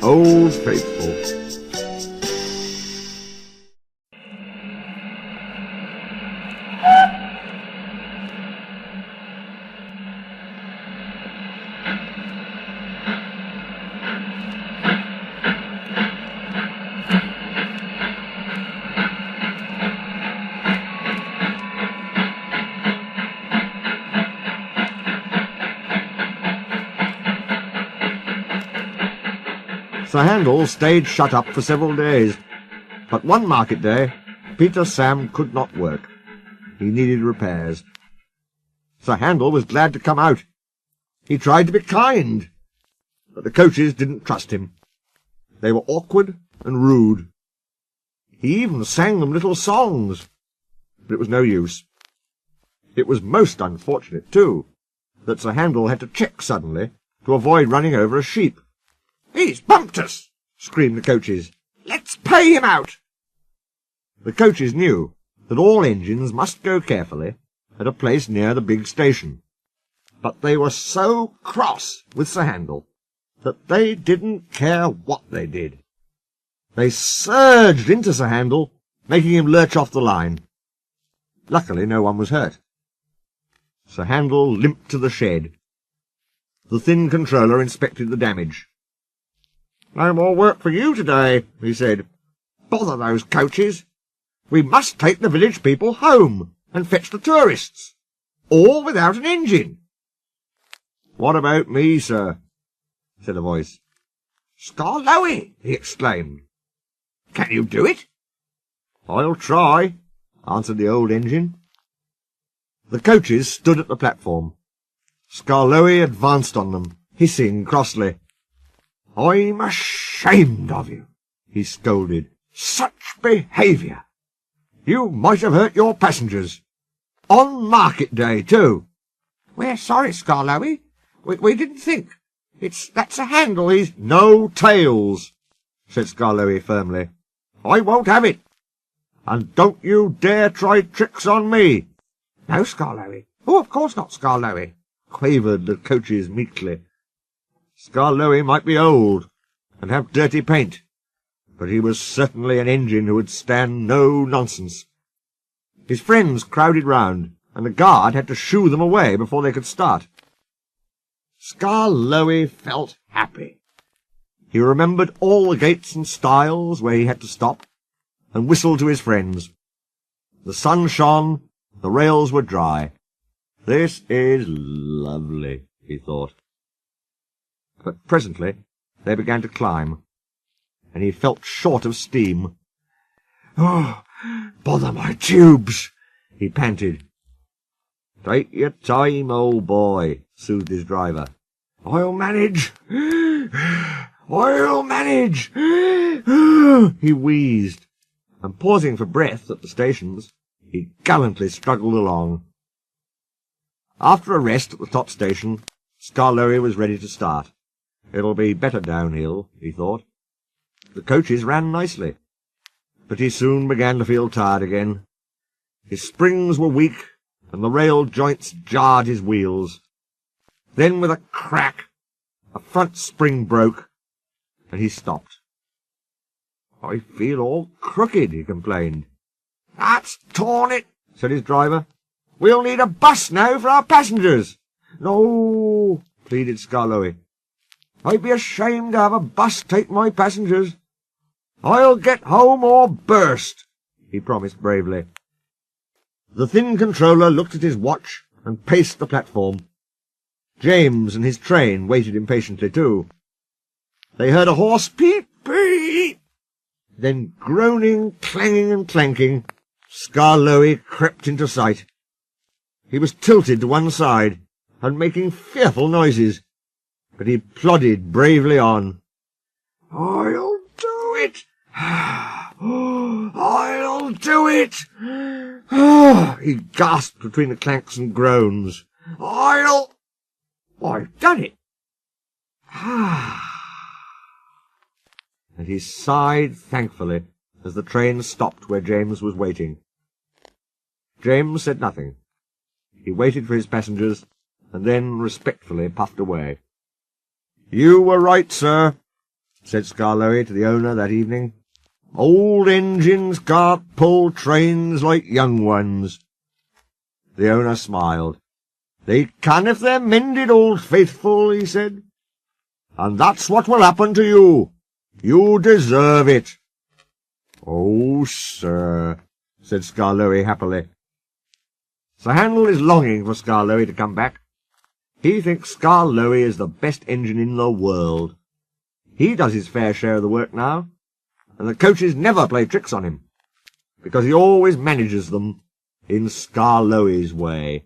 Old Faithful. Sir Handel stayed shut up for several days, but one market day Peter Sam could not work. He needed repairs. Sir Handel was glad to come out. He tried to be kind, but the coaches didn't trust him. They were awkward and rude. He even sang them little songs, but it was no use. It was most unfortunate, too, that Sir Handel had to check suddenly to avoid running over a sheep. "He's bumped us!" screamed the coaches. "Let's pay him out!" The coaches knew that all engines must go carefully at a place near the big station, but they were so cross with Sir Handel that they didn't care what they did. They surged into Sir Handel, making him lurch off the line. Luckily no one was hurt. Sir Handel limped to the shed. The thin controller inspected the damage. "No more work for you today," he said. "Bother those coaches. We must take the village people home and fetch the tourists, all without an engine." "What about me, sir?" said a voice. "Skarloey!" he exclaimed. "Can you do it?" "I'll try," answered the old engine. The coaches stood at the platform. Skarloey advanced on them, hissing crossly. "I'm ashamed of you," he scolded. "Such behaviour! You might have hurt your passengers. On market day, too." "We're sorry, Skarloey. We didn't think. That's a handle, he's—" "No tails," said Skarloey firmly. "I won't have it. And don't you dare try tricks on me." "No, Skarloey. Oh, of course not, Skarloey," quavered the coaches meekly. Skarloey might be old and have dirty paint, but he was certainly an engine who would stand no nonsense. His friends crowded round, and the guard had to shoo them away before they could start. Skarloey felt happy. He remembered all the gates and stiles where he had to stop, and whistled to his friends. The sun shone, the rails were dry. "This is lovely," he thought. But presently they began to climb, and he felt short of steam. "Oh, bother my tubes!" he panted. "Take your time, old boy," soothed his driver. "I'll manage. I'll manage." He wheezed, and pausing for breath at the stations, he gallantly struggled along. After a rest at the top station, Skarloey was ready to start. "It'll be better downhill," he thought. The coaches ran nicely, but he soon began to feel tired again. His springs were weak, and the rail joints jarred his wheels. Then, with a crack, a front spring broke, and he stopped. "I feel all crooked," he complained. "That's torn it," said his driver. "We'll need a bus now for our passengers." "No," pleaded Skarloey. "I'd be ashamed to have a bus take my passengers." "I'll get home or burst," he promised bravely. The thin controller looked at his watch and paced the platform. James and his train waited impatiently too. They heard a hoarse peep, peep. Then groaning, clanging and clanking, Skarloey crept into sight. He was tilted to one side and making fearful noises, but he plodded bravely on. "I'll do it! I'll do it!" He gasped between the clanks and groans. "I've done it!" And he sighed thankfully as the train stopped where James was waiting. James said nothing. He waited for his passengers, and then respectfully puffed away. "You were right, sir," said Skarloey to the owner that evening. "Old engines can't pull trains like young ones." The owner smiled. "They can if they're mended, Old Faithful," he said. "And that's what will happen to you. You deserve it." "Oh, sir," said Skarloey happily. Sir Handel is longing for Skarloey to come back. He thinks Skarloey is the best engine in the world. He does his fair share of the work now, and the coaches never play tricks on him, because he always manages them in Skarloey's way.